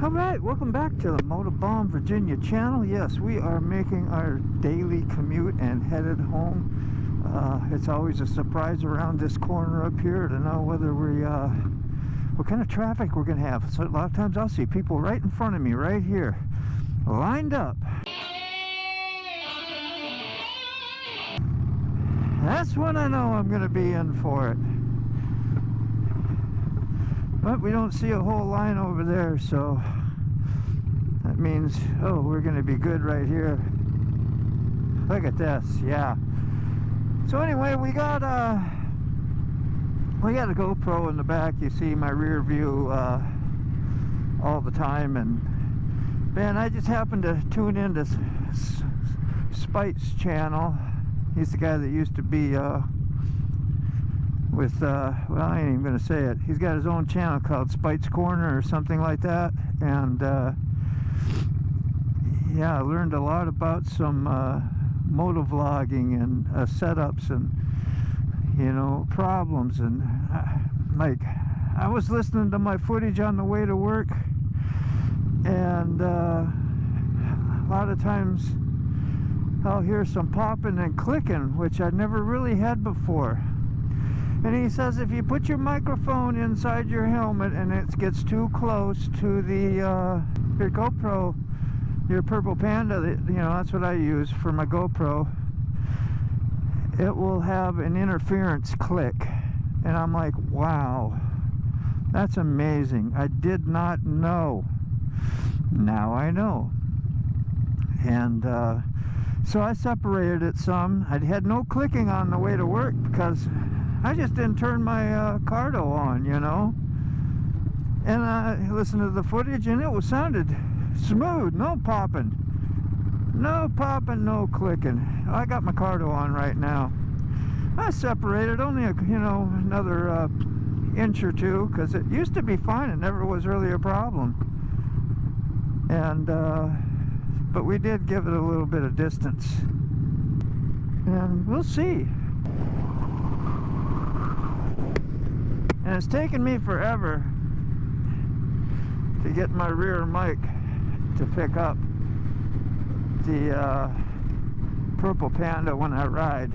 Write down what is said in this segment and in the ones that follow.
Alright, welcome back to the Motorbomb Virginia channel. Yes, we are making our daily commute and headed home. It's always a surprise around this corner up here to know whether what kind of traffic we're going to have. So a lot of times I'll see people right in front of me, right here, lined up. That's when I know I'm going to be in for it. But we don't see a whole line over there, so that means, oh, we're going to be good right here. Look at this, yeah. So anyway, we got a GoPro in the back. You see my rear view all the time, and man, I just happened to tune into Spite's channel. He's the guy that used to be with well, I ain't even gonna say it. He's got his own channel called Spite's Corner or something like that, and yeah, I learned a lot about some motovlogging and setups and, you know, problems. And like, I was listening to my footage on the way to work, and a lot of times I'll hear some popping and clicking, which I never really had before. And he says if you put your microphone inside your helmet and it gets too close to the your GoPro, your Purple Panda, you know, that's what I use for my GoPro, it will have an interference click. And I'm like, wow, that's amazing. I did not know. Now I know. And so I separated it some. I had no clicking on the way to work because I just didn't turn my cardo on, you know. And I listened to the footage, and it sounded smooth, no popping, no clicking. I got my cardo on right now. I separated only another inch or two, because it used to be fine. It never was really a problem. And but we did give it a little bit of distance, and we'll see. And it's taken me forever to get my rear mic to pick up the Purple Panda when I ride.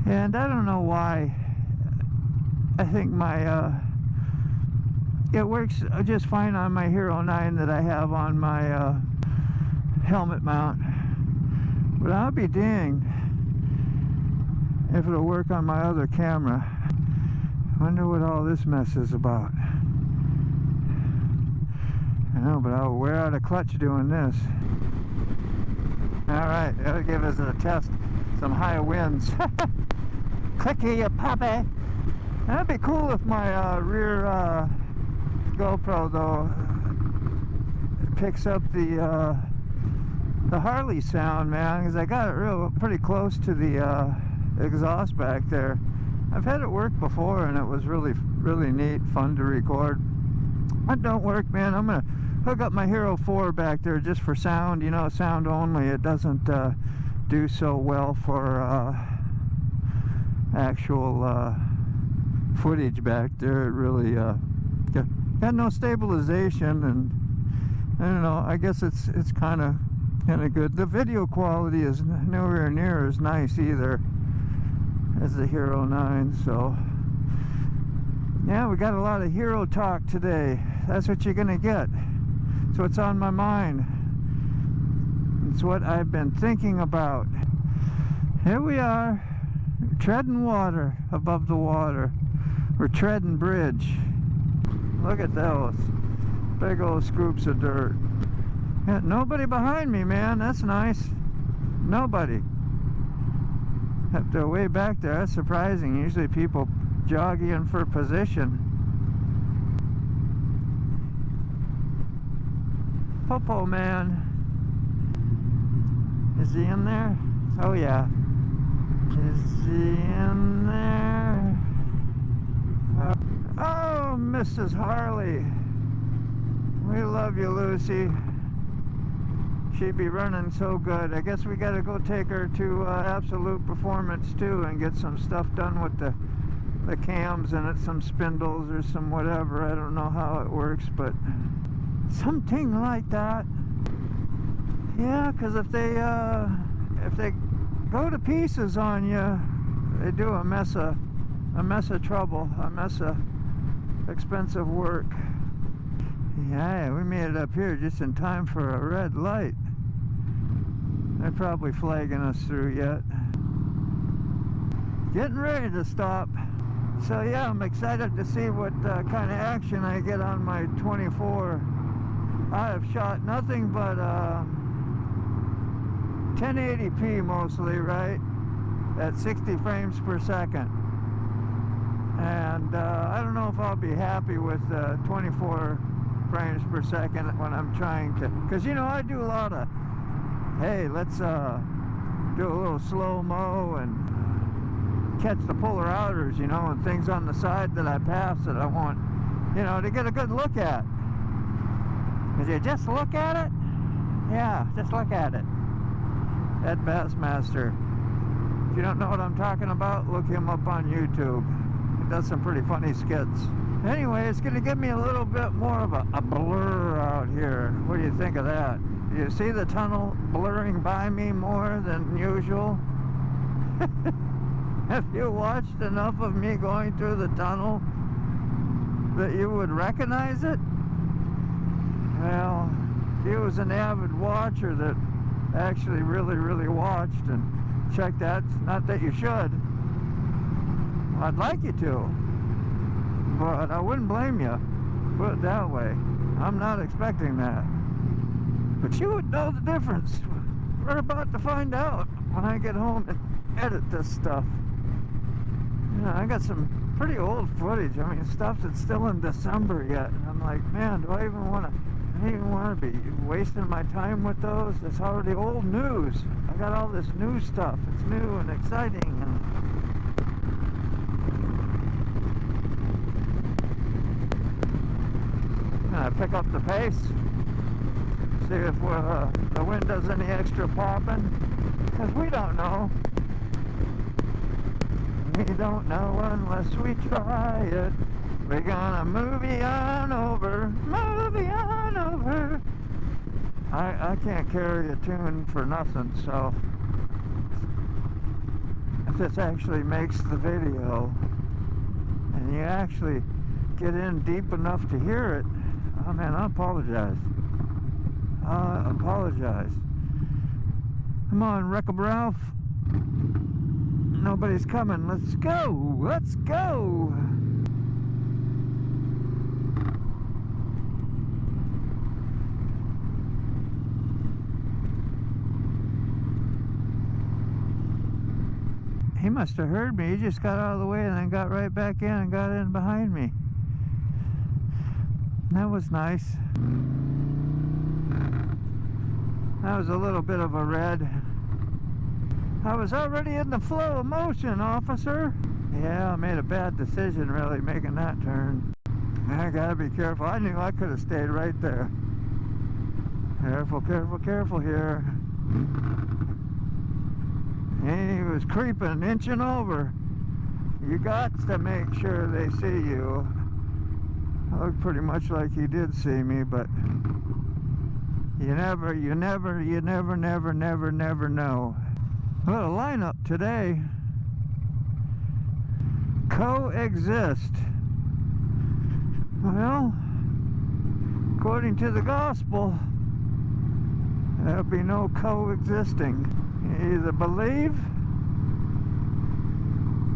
And I don't know why. I think my it works just fine on my Hero9 that I have on my helmet mount. But I'll be danged if it'll work on my other camera. Wonder what all this mess is about. I know, but I'll wear out a clutch doing this. Alright, that'll give us a test. Some high winds. Clicky, you puppy! That'd be cool if my rear GoPro, though, picks up the Harley sound, man, because I got it pretty close to the exhaust back there. I've had it work before, and it was really neat, fun to record. It don't work, man. I'm gonna hook up my Hero 4 back there just for sound, you know, sound only. It doesn't do so well for actual footage back there. It really got no stabilization, and I don't know, I guess it's kind of good. The video quality is nowhere near as nice either as the Hero9. So yeah, we got a lot of hero talk today. That's what you're gonna get. It's what's on my mind. It's what I've been thinking about. Here we are, treading water above the water. We're treading bridge. Look at those big old scoops of dirt. Yeah, nobody behind me, man. That's nice. Nobody. Up there, way back there. That's surprising. Usually people jogging for position. Popo man. Is he in there? Oh yeah. Is he in there? Oh, Mrs. Harley. We love you, Lucy. She'd be running so good. I guess we gotta go take her to Absolute Performance too and get some stuff done with the the cams in it, some spindles or some whatever. I don't know how it works, but something like that. Yeah, because if they go to pieces on you, they do a mess of trouble, a mess of expensive work. Yeah, we made it up here just in time for a red light. They're probably flagging us through yet. Getting ready to stop. So yeah, I'm excited to see what kind of action I get on my 24. I have shot nothing but 1080p mostly, right? At 60 frames per second. And I don't know if I'll be happy with 24 frames per second when I'm trying to, because you know I do a lot of, hey, let's do a little slow-mo and catch the polar outers, you know, and things on the side that I pass that I want, you know, to get a good look at. If you just look at it, yeah, just look at it. Ed Bassmaster. If you don't know what I'm talking about, look him up on YouTube. He does some pretty funny skits. Anyway, it's going to give me a little bit more of a blur out here. What do you think of that? Do you see the tunnel blurring by me more than usual? Have you watched enough of me going through the tunnel that you would recognize it? Well, if you was an avid watcher that actually really watched and checked that, not that you should, I'd like you to, but I wouldn't blame you, put it that way. I'm not expecting that, but you would know the difference. We're about to find out when I get home and edit this stuff. Yeah, I got some pretty old footage. I mean, stuff that's still in December yet, and I'm like, man, do I even want to be wasting my time with those? It's already old news. I got all this new stuff. It's new and exciting. And I pick up the pace, see if the wind does any extra popping, because we don't know. We don't know unless we try it. We're gonna movie on over. I can't carry a tune for nothing, so if this actually makes the video and you actually get in deep enough to hear it, oh man, I apologize. Come on, Wreck-Em Ralph. Nobody's coming. Let's go. Let's go. He must have heard me. He just got out of the way and then got right back in and got in behind me. That was nice. That was a little bit of a red. I was already in the flow of motion, officer. Yeah, I made a bad decision really making that turn. I gotta be careful. I knew I could have stayed right there. Careful, careful, careful here. And he was creeping, inching over. You got to make sure they see you. I looked pretty much like he did see me, but you never know. What a lineup today. Coexist. Well, according to the gospel, there'll be no coexisting. You either believe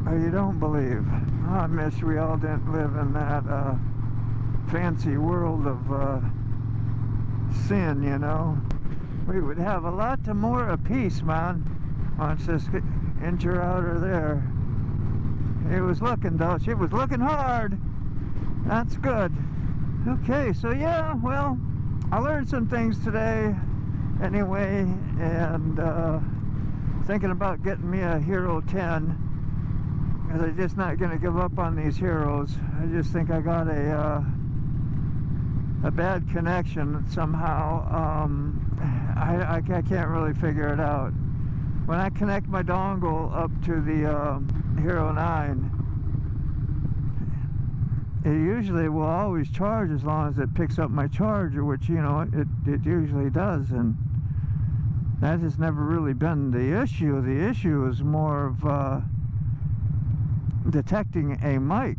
or you don't believe. I wish we all didn't live in that fancy world of sin, you know. We would have a lot more of peace, man. Watch this incher outer there. He was looking though. She was looking hard. That's good. Okay, so yeah, well, I learned some things today anyway, and thinking about getting me a Hero 10, because I'm just not going to give up on these Heroes. I just think I got a bad connection somehow. I can't really figure it out. When I connect my dongle up to the Hero 9, it usually will always charge as long as it picks up my charger, which, you know, it usually does, and that has never really been the issue. The issue is more of detecting a mic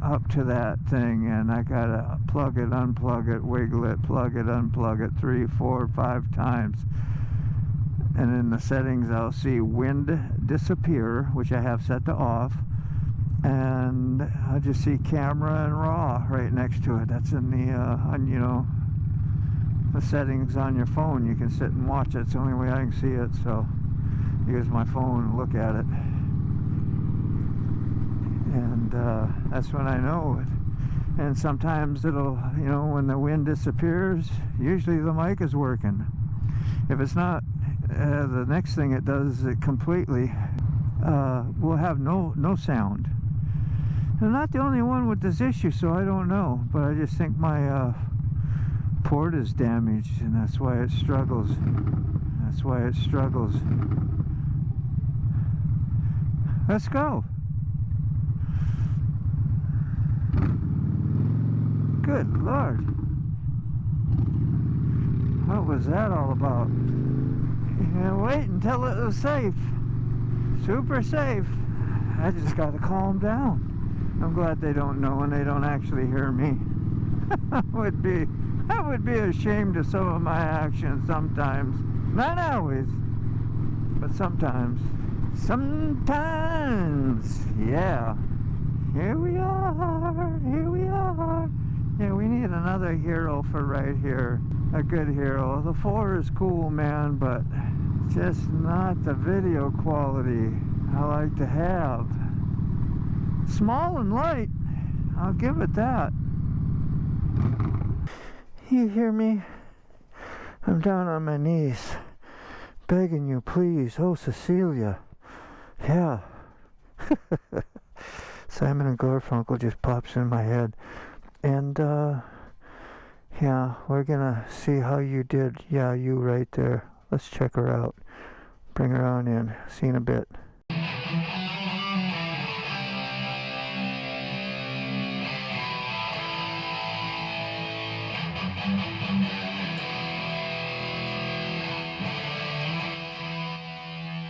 up to that thing, and I gotta plug it, unplug it, wiggle it, plug it, unplug it 3, 4, 5 times. And in the settings I'll see wind disappear, which I have set to off, and I just see camera and raw right next to it. That's in the you know, the settings on your phone. You can sit and watch it. It's the only way I can see it, so use my phone and look at it, and that's when I know it. And sometimes it'll, you know, when the wind disappears, usually the mic is working. If it's not, the next thing it does is it completely will have no sound. I'm not the only one with this issue, so I don't know, but I just think my port is damaged, and that's why it struggles. That's why it struggles. Let's go. Good Lord. What was that all about? Yeah, wait until it was safe. Super safe. I just got to calm down. I'm glad they don't know and they don't actually hear me. I would be ashamed of some of my actions sometimes. Not always, but sometimes. Sometimes, yeah. Here we are, here we are. Yeah, we need another hero for right here. A good hero. The 4 is cool, man, but just not the video quality I like to have. Small and light, I'll give it that. You hear me? I'm down on my knees, begging you, please. Oh, Cecilia. Yeah. Simon and Garfunkel just pops in my head. And, yeah, we're gonna see how you did. Yeah, you right there. Let's check her out. Bring her on in. See you in a bit.